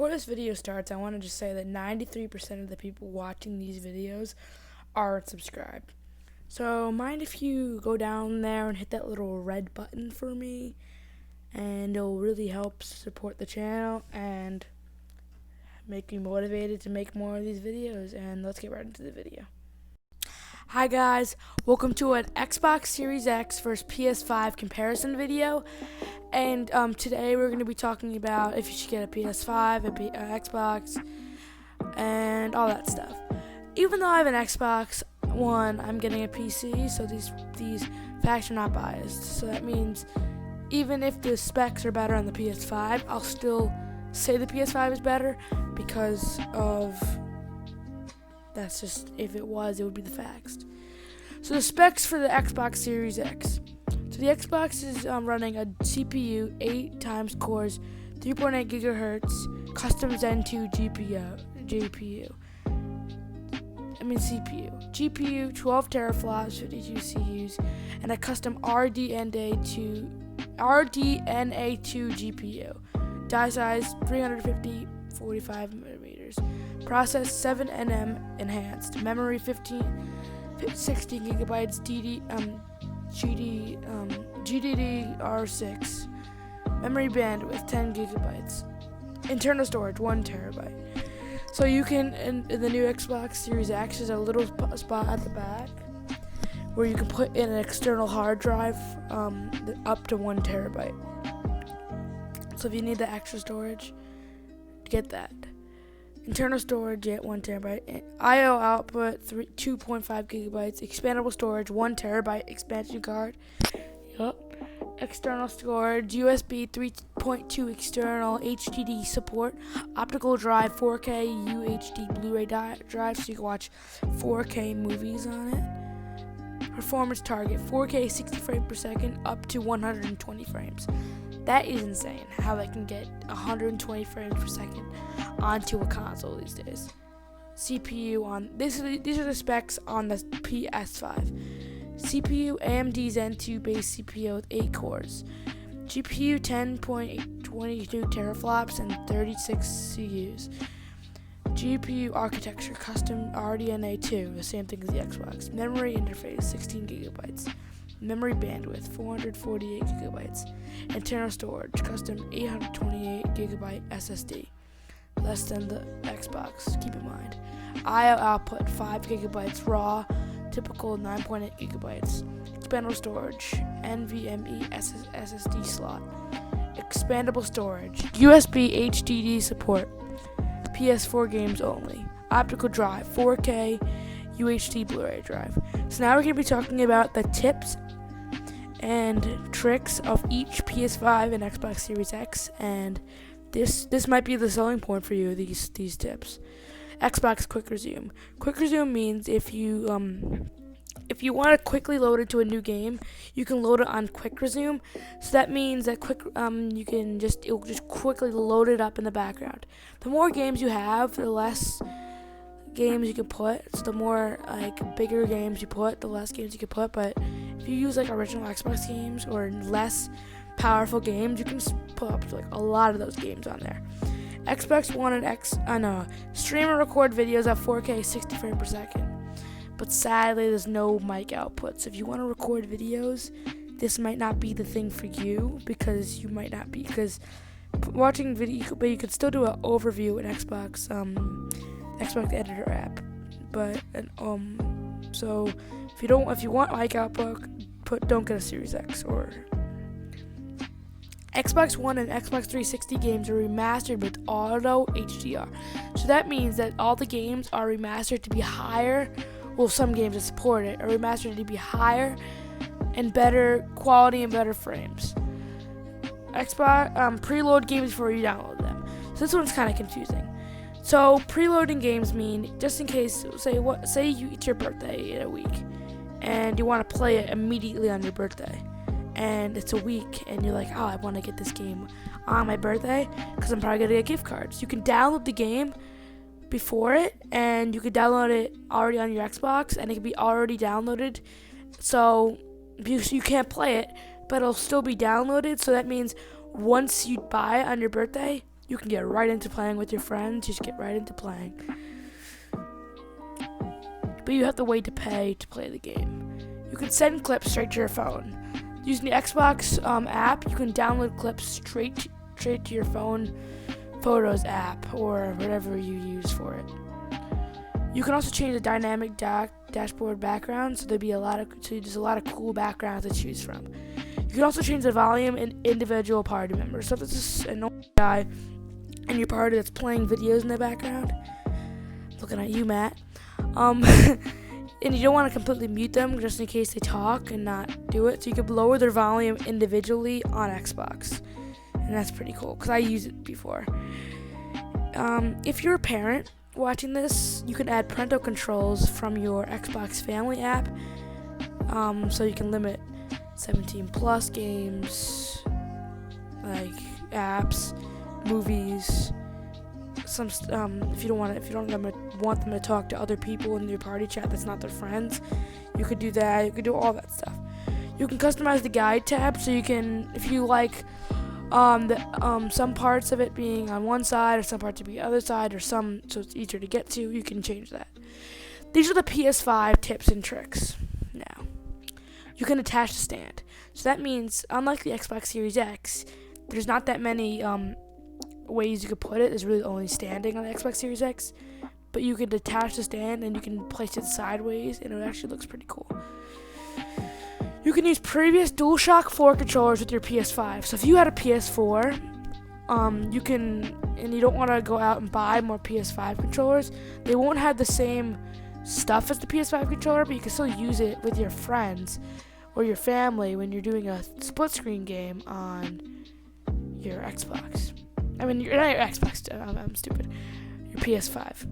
before this video starts, I want to just say that 93% of the people watching these videos aren't subscribed. So mind if you go down there and hit that little red button for me, and it'll really help support the channel and make me motivated to make more of these videos. And let's get right into the video. Hi guys, welcome to an Xbox Series X versus PS5 comparison video. And today we're going to be talking about if you should get a PS5, Xbox, and all that stuff. Even though I have an Xbox One, I'm getting a PC, so these facts are not biased. So that means even if the specs are better on the PS5, I'll still say the PS5 is better because of that's just, if it was, it would be the facts. So the specs for the Xbox Series X. So the Xbox is running a CPU, 8 times cores, 3.8 gigahertz, custom Zen 2 CPU. GPU, 12 teraflops, 52 CUs, and a custom RDNA2 GPU. Die size 350, 45 millimeters. Process 7nm enhanced. Memory 16 gigabytes. GDDR6. Memory bandwidth 10 gigabytes. Internal storage 1 terabyte. So you can, in the new Xbox Series X, there's a little spot at the back where you can put in an external hard drive up to 1 terabyte. So if you need the extra storage, get that. Internal storage at 1 terabyte. I/O output 2.5 gigabytes. Expandable storage 1 terabyte expansion card. Yup. External storage USB 3.2 external HDD support. Optical drive 4K UHD Blu-ray drive so you can watch 4K movies on it. Performance target 4K 60 frames per second up to 120 frames. That is insane how they can get 120 frames per second onto a console these days. CPU on these are the specs on the PS5. CPU AMD Zen 2 base CPU with 8 cores. GPU 10.22 teraflops and 36 CUs. GPU architecture custom RDNA2, the same thing as the Xbox. Memory interface 16 gigabytes. Memory bandwidth 448 gigabytes. Internal storage custom 828 gigabyte SSD, less than the Xbox, keep in mind. I/O output 5 gigabytes raw, typical 9.8 gigabytes. Expandable storage NVMe SSD slot. Expandable storage USB HDD support. PS4 games only. Optical drive 4K UHD Blu-ray drive. So now we're going to be talking about the tips and tricks of each PS5 and Xbox Series X, and this might be the selling point for you, these tips. Xbox Quick Resume. Quick Resume means if you want to quickly load into a new game, you can load it on Quick Resume. So that means that it'll just quickly load it up in the background. The more games you have, the less games you can put. So the more bigger games you put, the less games you can put. But if you use original Xbox games or less powerful games, you can put up to a lot of those games on there. Xbox One and stream and record videos at 4K 60 frames per second. But sadly, there's no mic output. So if you want to record videos, this might not be the thing for you because watching video, but you could still do an overview in Xbox Editor app. But so if you want mic output, don't get a Series X. Or Xbox One and Xbox 360 games are remastered with auto HDR. So that means that all the games are remastered to be higher. Well, some games that support it are remastered to be higher and better quality and better frames. Xbox preload games before you download them. So this one's kind of confusing. So preloading games mean just in case, say it's your birthday in a week, and you want to play it immediately on your birthday, and it's a week, and you're like, I want to get this game on my birthday because I'm probably gonna get gift cards. You can download the game before it, and you could download it already on your Xbox, and it can be already downloaded. So you can't play it, but it'll still be downloaded. So that means once you buy it on your birthday, You can get right into playing with your friends. Just get right into playing. But you have to wait to pay to play the game. You can send clips straight to your phone. Using the Xbox app, you can download clips straight to your phone Photos app or whatever you use for it. You can also change the dynamic dashboard background, so there's a lot of cool backgrounds to choose from. You can also change the volume in individual party members. So if it's just an old guy in your party that's playing videos in the background, looking at you, Matt, and you don't want to completely mute them just in case they talk and not do it, so you can lower their volume individually on Xbox, and that's pretty cool because I used it before. If you're a parent watching this, you can add parental controls from your Xbox Family app, so you can limit 17 plus games, like apps, movies. If you don't want them to talk to other people in your party chat that's not their friends, you could do that. You could do all that stuff. You can customize the guide tab, so you can, if you like some parts of it being on one side or some parts to be the other side, or so it's easier to get to, you can change that. These are the PS5 tips and tricks. Now, you can attach the stand. So that means, unlike the Xbox Series X, there's not that many ways you could put it. There's really only standing on the Xbox Series X, but you can detach the stand and you can place it sideways, and it actually looks pretty cool. You can use previous DualShock 4 controllers with your PS5. So if you had a PS4, you can, and you don't want to go out and buy more PS5 controllers, they won't have the same stuff as the PS5 controller, but you can still use it with your friends or your family when you're doing a split screen game on your Xbox. I mean, not your Xbox, I'm stupid. Your PS5.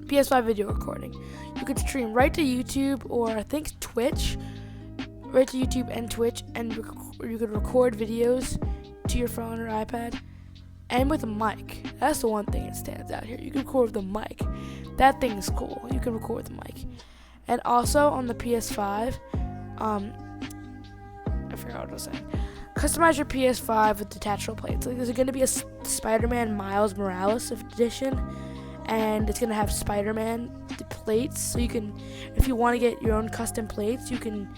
PS5 video recording. You could stream right to YouTube or I think Twitch. Right to YouTube and Twitch, and you could record videos to your phone or iPad. And with a mic. That's the one thing that stands out here. You can record with a mic. That thing is cool. You can record with a mic. And also on the PS5, I forgot what I was saying. Customize your PS5 with detachable plates. Like, there's going to be a Spider-Man Miles Morales edition, and it's going to have Spider-Man plates. So you can, if you want to get your own custom plates, you can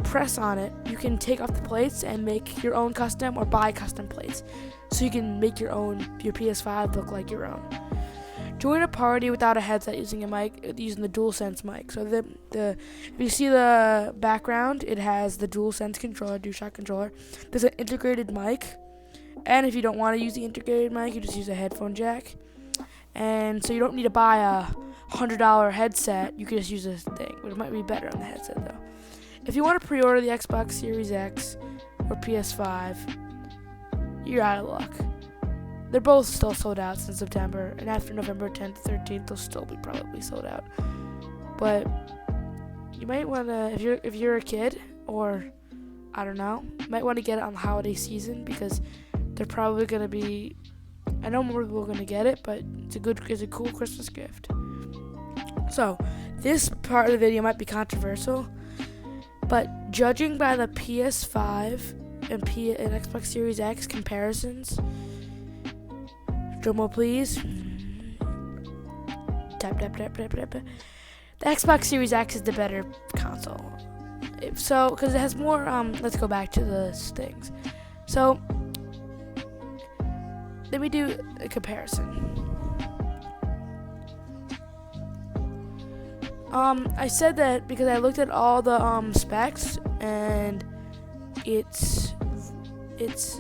press on it. You can take off the plates and make your own custom or buy custom plates. So you can make your PS5 look like your own. Join a party without a headset using a mic, using the DualSense mic. So if you see the background, it has the DualSense controller, DualShock controller. There's an integrated mic, and if you don't want to use the integrated mic, you just use a headphone jack. And so you don't need to buy a $100 headset. You can just use this thing, but it might be better on the headset though. If you want to pre-order the Xbox Series X or PS5, you're out of luck. They're both still sold out since September, and after November 10th, 13th, they'll still be probably sold out. But you might want to, if you're a kid, or I don't know, you might want to get it on the holiday season, because they're probably going to be, I know more people are going to get it, but it's a cool Christmas gift. So, this part of the video might be controversial, but judging by the PS5 and Xbox Series X comparisons, drumroll please. Tap, tap, tap, tap, tap. The Xbox Series X is the better console. Because it has more, let's go back to the things. So, let me do a comparison. I said that because I looked at all the specs, and it's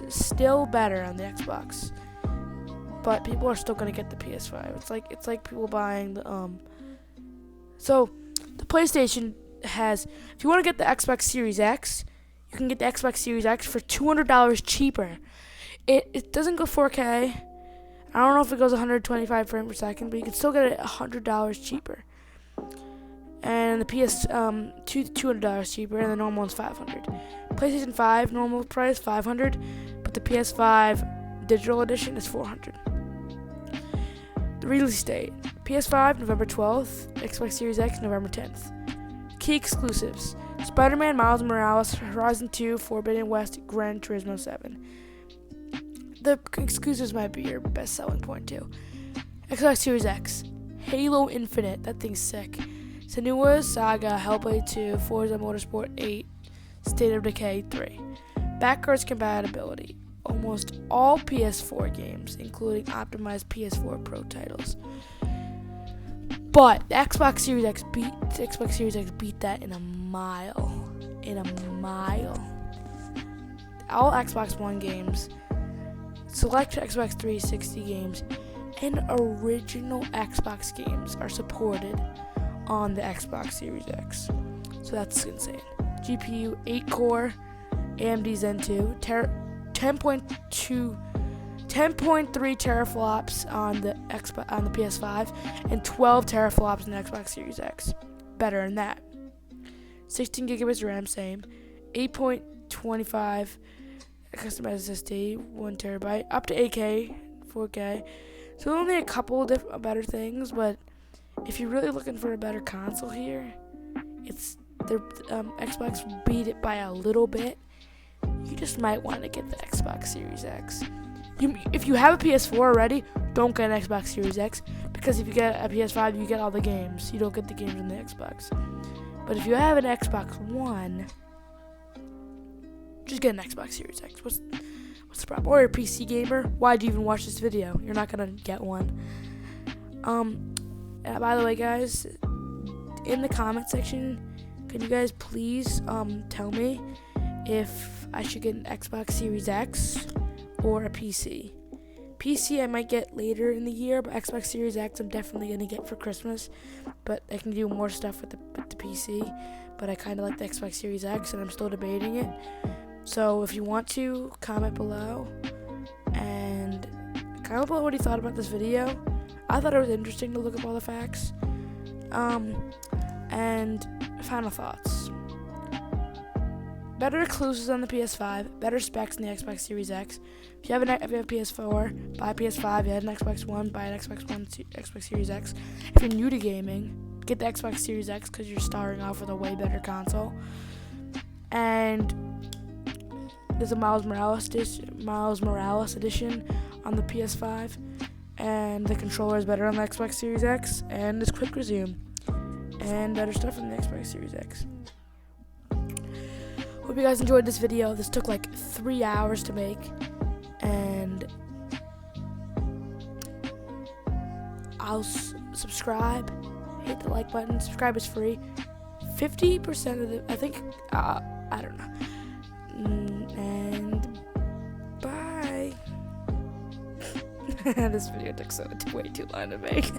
still better on the Xbox, but people are still gonna get the PS5. It's like people buying the So the PlayStation has. If you want to get the Xbox Series X, you can get the Xbox Series X for $200 cheaper. It doesn't go 4K. I don't know if it goes 125 frames per second, but you can still get it $100 cheaper. And the PS $200 cheaper, and the normal one's $500. PlayStation 5 normal price $500, but the PS5 digital edition is $400. The release date: PS5 November 12th, Xbox Series X November 10th. Key exclusives: Spider-Man Miles Morales, Horizon 2, Forbidden West, Gran Turismo 7. the exclusives might be your best selling point too. Xbox Series X, Halo Infinite, that thing's sick. Senua's Saga, Hellblade 2, Forza Motorsport 8, State of Decay 3. Backwards compatibility. Almost all PS4 games, including optimized PS4 Pro titles. But the Xbox Series X beat that in a mile. All Xbox One games, select Xbox 360 games, and original Xbox games are supported on the Xbox Series X. So that's insane. GPU 8-core, AMD Zen 2, 10.3 teraflops on the PS5, and 12 teraflops on the Xbox Series X. Better than that. 16 gigabytes RAM, same. 8.25 customized SSD, 1 terabyte, up to 8K, 4K. So only a couple of better things, but if you're really looking for a better console here, it's Xbox beat it by a little bit. You just might want to get the Xbox Series X. If you have a PS4 already, don't get an Xbox Series X, because if you get a PS5, you get all the games. You don't get the games in the Xbox. But if you have an Xbox One, just get an Xbox Series X. What's the problem? Or you're a PC gamer, why do you even watch this video? You're not gonna get one. By the way, guys, in the comment section, can you guys please tell me if I should get an Xbox Series X or a PC? PC I might get later in the year, but Xbox Series X I'm definitely gonna get for Christmas. But I can do more stuff with the PC. But I kind of like the Xbox Series X, and I'm still debating it. So if you want to, comment below, and comment below what you thought about this video. I thought it was interesting to look up all the facts. And final thoughts. Better exclusives on the PS5, better specs in the Xbox Series X. If you have a PS4, buy a PS5. If you have an Xbox One, buy an Xbox Series X. If you're new to gaming, get the Xbox Series X because you're starting off with a way better console. And there's a Miles Morales edition on the PS5, and the controller is better on the Xbox Series X, and there's quick resume, and better stuff on the Xbox Series X. Hope you guys enjoyed this video. This took like 3 hours to make, and I'll subscribe, hit the like button. Subscribe is free. 50% of the, I think, I don't know. And bye. This video took way too long to make.